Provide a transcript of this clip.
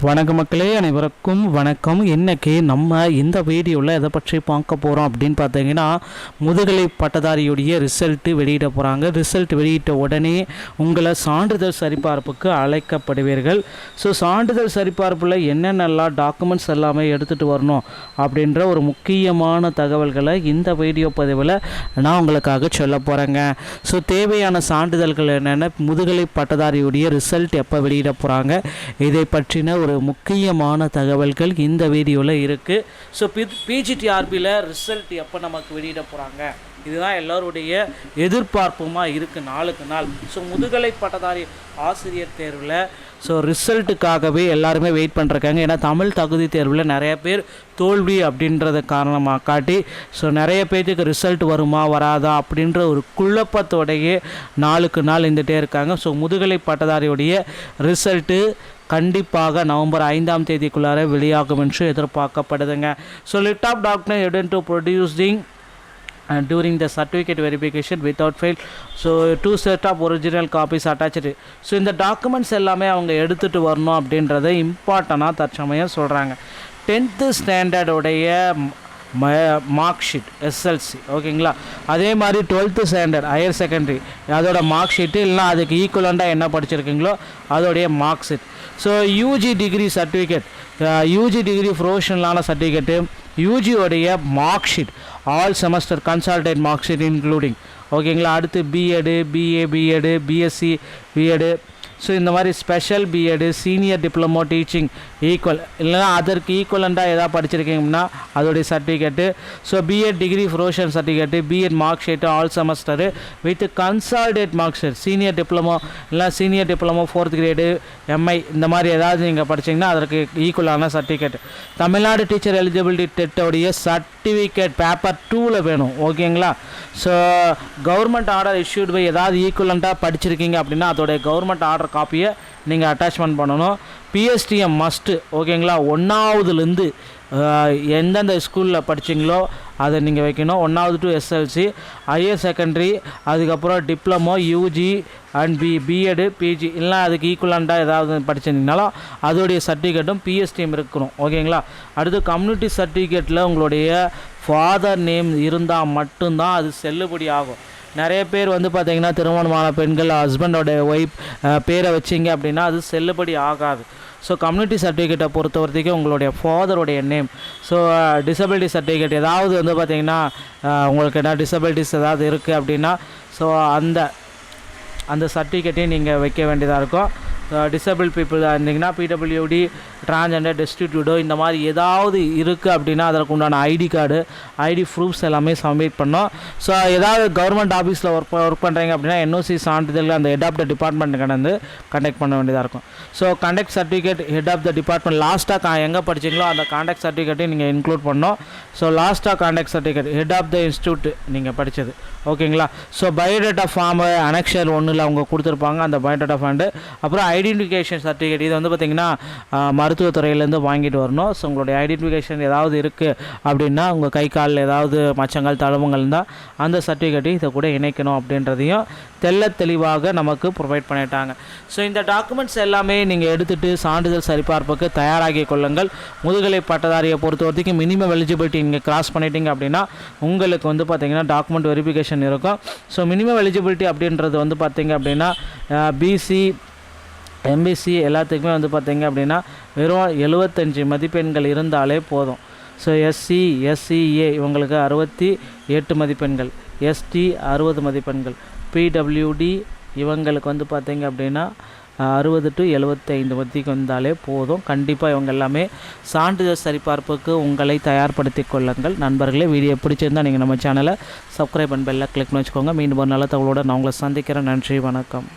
வணக்க மக்களே, அனைவருக்கும் வணக்கம். இன்றைக்கி நம்ம இந்த வீடியோவில் எதை பற்றி பார்க்க போகிறோம் அப்படின்னு பார்த்தீங்கன்னா, முதுகலை பட்டதாரியுடைய ரிசல்ட்டு வெளியிட போகிறாங்க. ரிசல்ட் வெளியிட்ட உடனே உங்களை சான்றிதழ் சரிபார்ப்புக்கு அழைக்கப்படுவீர்கள். ஸோ சான்றிதழ் சரிபார்ப்பில் என்னென்னலாம் டாக்குமெண்ட்ஸ் எல்லாமே எடுத்துகிட்டு வரணும் அப்படின்ற ஒரு முக்கியமான தகவல்களை இந்த வீடியோ பதிவில் நான் உங்களுக்காக சொல்ல போகிறேங்க. ஸோ தேவையான சான்றிதழ்கள் என்னென்ன, முதுகலை பட்டதாரியுடைய ரிசல்ட் எப்போ வெளியிட போகிறாங்க, இதை பற்றின ஒரு முக்கியமான தகவல்கள் இந்த வீடியோவில் இருக்குது. ஸோ பிஜிடிஆர்பியில் ரிசல்ட் எப்போ நமக்கு வெளியிட போகிறாங்க, இதுதான் எல்லோருடைய எதிர்பார்ப்புமாக இருக்குது நாளுக்கு நாள். ஸோ முதுகலை பட்டதாரி ஆசிரியர் தேர்வில் ஸோ ரிசல்ட்டுக்காகவே எல்லாருமே வெயிட் பண்ணுறாங்க. ஏன்னா தமிழ் தகுதி தேர்வில் நிறைய பேர் தோல்வி அப்படின்றத காரணமாக காட்டி ஸோ நிறைய பேருக்கு ரிசல்ட் வருமா வராதா அப்படின்ற ஒரு குழப்பத்தோடையே நாளுக்கு நாள் இருந்துகிட்டே இருக்காங்க. ஸோ முதுகலை பட்டதாரியுடைய ரிசல்ட்டு கண்டிப்பாக நவம்பர் 5ஆம் தேதிக்குள்ளார வெளியாகும் என்று எதிர்பார்க்கப்படுதுங்க. So list of document evident to producing during the certificate verification without fail. So 2 set of original copies attached. So இந்த டாக்குமெண்ட்ஸ் எல்லாமே அவங்க எடுத்துகிட்டு வரணும் அப்படின்றத இம்பார்ட்டனாக தற்சமயம் சொல்கிறாங்க. 10th ஸ்டாண்டர்டுடைய மார்க் ஷீட் எஸ்எல்சி, ஓகேங்களா. அதே மாதிரி 12th ஸ்டாண்டர்ட் ஹையர் செகண்டரி அதோட மார்க் ஷீட்டு, இல்லைனா அதுக்கு ஈக்குவலண்டாக என்ன படிச்சிருக்கீங்களோ அதோடைய mark sheet. So UG degree certificate, UG degree ப்ரொஃபஷனலான சர்டிஃபிகேட்டு, யூஜியோடைய mark sheet, all semester consolidate mark sheet including, ஓகேங்களா. அடுத்து B Ed, BA, B Ed, BSc, B Ed, so இந்த மாதிரி special B Ed, senior diploma teaching equal, இல்லைனா அதற்கு ஈக்குவலண்டாக எதாவது படிச்சிருக்கீங்கன்னா அதோடைய certificate. So B Ed degree professional certificate, B Ed mark sheet all semester with consolidated mark sheet, senior diploma இல்லை senior diploma 4th grade, MI இந்த மாதிரி ஏதாவது நீங்கள் படிச்சிங்கன்னா அதற்கு ஈக்குவலான சர்டிஃபிகேட். தமிழ்நாடு டீச்சர் எலிஜிபிலிட்டி டெஸ்ட்டோடைய சர்டிஃபிகேட் பேப்பர் 2ல் வேணும், ஓகேங்களா. So government order issued by ஏதாவது ஈக்குவலண்ட்டாக படிச்சிருக்கீங்க அப்படின்னா அதோடைய கவர்மெண்ட் ஆர்டர் காப்பியை நீங்கள் அட்டாச்மெண்ட் பண்ணணும். பிஎஸ்டிஎம் மஸ்ட்டு, ஓகேங்களா. 1ஆவதுலேருந்து எந்தெந்த ஸ்கூலில் படிச்சிங்களோ அதை நீங்கள் வைக்கணும். 1வது டு எஸ்எல்சி, ஹையர் செகண்டரி, அதுக்கப்புறம் diploma, UG and BEd, PG இல்லை அதுக்கு ஈக்குவலண்டாக ஏதாவது படிச்சிருந்தீங்கனாலும் அதோடைய சர்டிஃபிகேட்டும் பிஎஸ்டிஎம் இருக்கணும், ஓகேங்களா. அடுத்து கம்யூனிட்டி சர்டிஃபிகேட்டில் உங்களுடைய ஃபாதர் நேம் இருந்தால் மட்டும்தான் அது செல்லுபடி ஆகும். நிறைய பேர் பார்த்திங்கன்னா திருமணமான பெண்கள் ஹஸ்பண்டோட ஒய்ஃப் பேரை வச்சிங்க அப்படின்னா அது செல்லுபடி ஆகாது. ஸோ கம்யூனிட்டி சர்டிஃபிகேட்டை பொறுத்த வரைக்கும் உங்களுடைய ஃபாதருடைய நேம், ஸோ டிசபிலிட்டி சர்டிஃபிகேட் ஏதாவது பார்த்திங்கன்னா உங்களுக்கு என்ன டிசபிலிட்டிஸ் ஏதாவது இருக்குது அப்படின்னா ஸோ அந்த சர்டிஃபிகேட்டையும் நீங்கள் வைக்க வேண்டியதாக இருக்கும். டிசபிள் பீப்புள் இருந்தீங்கன்னா பிடபிள்யூடி, டிரான்ஜெண்டர், டெஸ்டிடியூடோ இந்த மாதிரி ஏதாவது இருக்குது அப்படின்னா அதற்கு உண்டான ஐடி கார்டு, ஐடி ப்ரூஃப்ஸ் எல்லாமே சப்மிட் பண்ணோம். ஸோ ஏதாவது கவர்மெண்ட் ஆஃபீஸில் ஒர்க் பண்ணுறீங்க அப்படின்னா என்ஓசி சான்றிதழ் அந்த ஹெட் ஆஃப் த டிபார்ட்மெண்ட் கடந்து கண்டக்ட் பண்ண வேண்டியதாக இருக்கும். So contact certificate head of the department லாஸ்ட்டாக எங்கே படிச்சிங்களோ அந்த கான்டாக்ட் சர்டிஃபிகேட்டையும் நீங்கள் இன்க்ளூட் பண்ணோம். ஸோ லாஸ்ட்டாக contact certificate head of the institute நீங்கள் படித்தது, ஓகேங்களா. ஸோ பயோடேட்டா ஃபார்மு அனெக்ஷர் 1ல் அவங்க கொடுத்துருப்பாங்க அந்த பயோடேட்டா ஃபார்ண்டு. அப்புறம் ஐடென்டிஃபிகேஷன் சர்டிஃபிகேட், இது பார்த்திங்கன்னா மருத்துவத்துறையிலேருந்து வாங்கிட்டு வரணும். ஸோ உங்களுடைய ஐடென்டிஃபிகேஷன் ஏதாவது இருக்குது அப்படின்னா உங்கள் கை காலில் ஏதாவது மச்சங்கள் தழுவங்கள் இருந்தால் அந்த சர்டிஃபிகேட்டையும் இதை கூட இணைக்கணும் அப்படின்றதையும் தெளிவாக நமக்கு ப்ரொவைட் பண்ணிட்டாங்க. ஸோ இந்த டாக்குமெண்ட்ஸ் எல்லாமே நீங்கள் எடுத்துகிட்டு சான்றிதழ் சரிபார்ப்புக்கு தயாராகி கொள்ளுங்கள். முதுகலை பட்டதாரியை பொறுத்த வரைக்கும் மினிமம் எலிஜிபிலிட்டி நீங்கள் கிராஸ் பண்ணிட்டீங்க அப்படின்னா உங்களுக்கு பார்த்திங்கன்னா டாக்குமெண்ட் வெரிஃபிகேஷன் இருக்கும். ஸோ மினிமம் எலிஜிபிலிட்டி அப்படின்றது பார்த்திங்க அப்படின்னா பிசி, எம்பிசி எல்லாத்துக்குமே பார்த்திங்க அப்படின்னா வெறும் 75 மதிப்பெண்கள் இருந்தாலே போதும். ஸோ எஸ்சி, எஸ்சிஏ இவங்களுக்கு 68 மதிப்பெண்கள், எஸ்டி 60 மதிப்பெண்கள், பிடபிள்யூடி இவங்களுக்கு பார்த்திங்க அப்படின்னா 60 to 75 மதிக்கு வந்தாலே போதும். கண்டிப்பாக இவங்க எல்லாமே சான்றிதழ் சரிபார்ப்புக்கு உங்களை தயார்படுத்தி கொள்ளுங்கள். நண்பர்களே, வீடியோ பிடிச்சிருந்தால் நீங்கள் நம்ம சேனலை சப்ஸ்கிரைப் பண்ண பெல்லை கிளிக் பண்ணி வச்சுக்கோங்க. மீண்டும் ஒரு நல்ல தகவலோடு நான் உங்களை சந்திக்கிறேன். நன்றி, வணக்கம்.